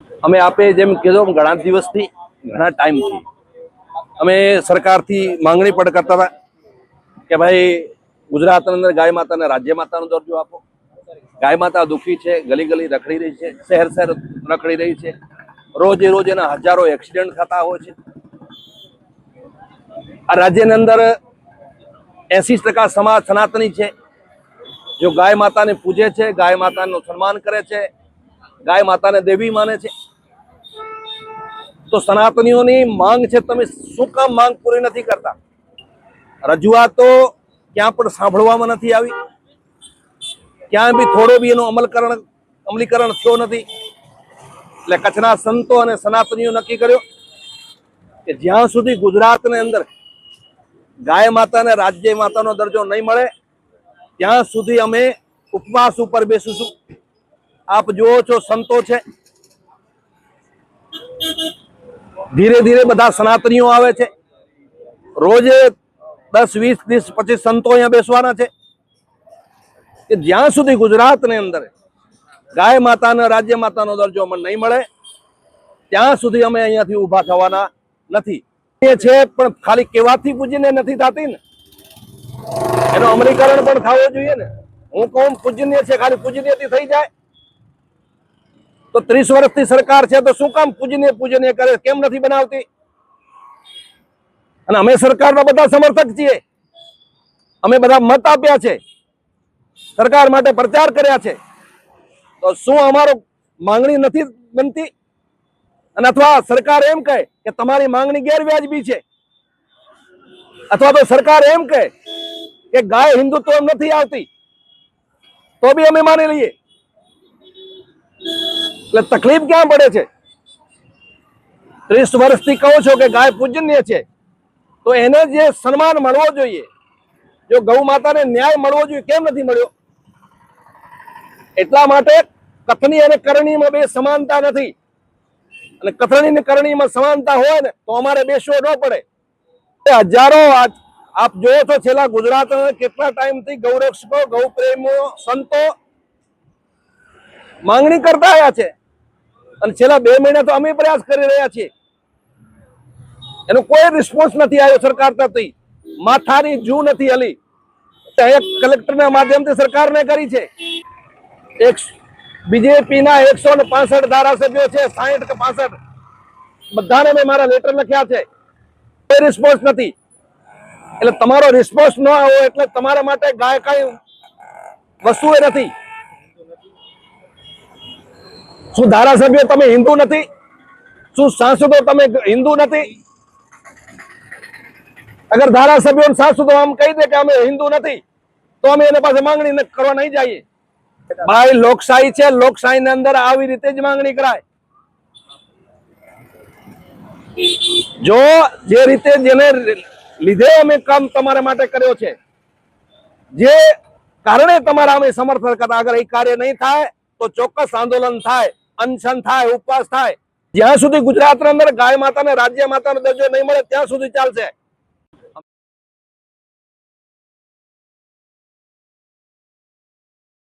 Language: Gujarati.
અમે આપે જેમ કીધું ઘણા દિવસથી ઘણા ટાઈમથી અમે સરકારથી માંગણી પણ કરતા હતા કે ભાઈ ગુજરાતની અંદર ગાય માતાને રાજ્ય માતાનો દરજ્જો આપો. ગાય માતા દુઃખી છે, ગલી ગલી રખડી રહી છે, શહેર શહેર રખડી રહી છે, રોજે રોજ એના હજારો એક્સિડન્ટ થતા હોય છે. આ રાજ્યની અંદર 80% સમાજ સનાતની છે, જો ગાય માતાને પૂજે છે, ગાય માતાનું સન્માન કરે છે, ગાય માતાને દેવી માને છે. તો સનાતનીઓની માંગ છે, તમે શું કામ માંગ પૂરી નથી કરતા? રજૂઆતો ક્યાં પણ સાંભળવામાં નથી આવી, ક્યાં બી થોડો બી એનો અમલીકરણ થયો નથી. એટલે કચ્છના સંતો અને સનાતનીઓ નક્કી કર્યો કે જ્યાં સુધી ગુજરાતની અંદર ગાય માતાને રાજ્ય માતાનો દરજ્જો નહીં મળે ત્યાં સુધી અમે ઉપવાસ ઉપર બેસીશું. આપ જુઓ છો સંતો છે, ધીરે ધીરે બધા સનાતનીઓ આવે છે, રોજે 10, 20, 30, 25 સંતો અહીંયા બેસવાના છે કે જ્યાં સુધી ગુજરાતની અંદર ગાય માતાને રાજ્ય માતાનો દરજ્જો નહીં મળે ત્યાં સુધી અમે અહીંયાથી ઊભા થવાના નથી. એ છે પણ ખાલી કહેવાથી પૂજીને નથી થતી ને, એનો અમલીકરણ પણ થવો જોઈએ ને. હું કહું પૂજનીય છે, ખાલી પૂજનીયથી થઈ જાય તો 30 વર્ષથી સરકાર છે તો શું કામ પૂજનીય કરે, કેમ નથી બનાવતી? અને અમે સરકારના બધા સમર્થક છીએ, અમે બધા મત આપ્યા છે, સરકાર માટે પ્રચાર કર્યા છે, તો શું અમારો માંગણી નથી બનતી? અને અથવા સરકાર એમ કહે કે તમારી માંગણી ગેરવ્યાજબી છે, અથવા તો સરકાર એમ કહે કે ગાય હિન્દુત્વ નથી આવતી, તો બી અમે માની લઈએ. એટલે તકલીફ ક્યાં પડે છે? 30 વર્ષથી કહો છો કે ગાય પૂજનીય છે, તો એને જે સન્માન મળવો જોઈએ, જો ગૌ માતાને ન્યાય મળવો જોઈએ, કેમ નથી મળ્યો? એટલા માટે કથની અને કરણીમાં બે સમાનતા નથી. અને કથની અને કરણીમાં સમાનતા હોય ને તો અમારે બેસવો ન પડે. હજારો આપ જોયો છો છેલ્લા ગુજરાતના કેટલા ટાઈમથી ગૌરક્ષકો, ગૌ પ્રેમીઓ, સંતો માંગણી કરતા આવ્યા છે, અને છેલ્લા 2 મહિના તો અમે પ્રયાસ કરી રહ્યા છીએ. એનો કોઈ રિસ્પોન્સ નથી આવ્યો સરકાર તરફથી, માથાની જૂ નથી હલી. કલેક્ટરના માધ્યમથી સરકારને કરી છે. બીજેપીના 165 ધારાસભ્યો છે, 60 કે 65, બધાને મેં મારા લેટર લખ્યા છે, કોઈ રિસ્પોન્સ નથી. એટલે તમારો રિસ્પોન્સ ન આવ્યો એટલે તમારા માટે ગાય કઈ વસ્તુ નથી. શું ધારાસભ્યો તમે હિન્દુ નથી? શું સાંસદો તમે હિન્દુ નથી? અગર ધારાસભ્યો સાંસદો આમ કહી દે કે અમે હિન્દુ નથી તો અમે એના પાસે માંગણી કરવા નહીં જઈએ. ભાઈ લોકશાહી છે, લોકશાહીની અંદર આવી રીતે જ માંગણી કરાય. જો જે રીતે જેને લીધે અમે કામ તમારા માટે કર્યો છે, જે કારણે તમારા અમે સમર્થન કરતા, અગર એ કાર્ય નહીં થાય તો ચોક્કસ આંદોલન થાય, અનશન થાય, ઉપવાસ થાય. જ્યાં સુધી ગુજરાતની અંદર ગાય માતાને રાજ્ય માતાનો દરજ્જો નહીં મળે ત્યાં સુધી ચાલશે.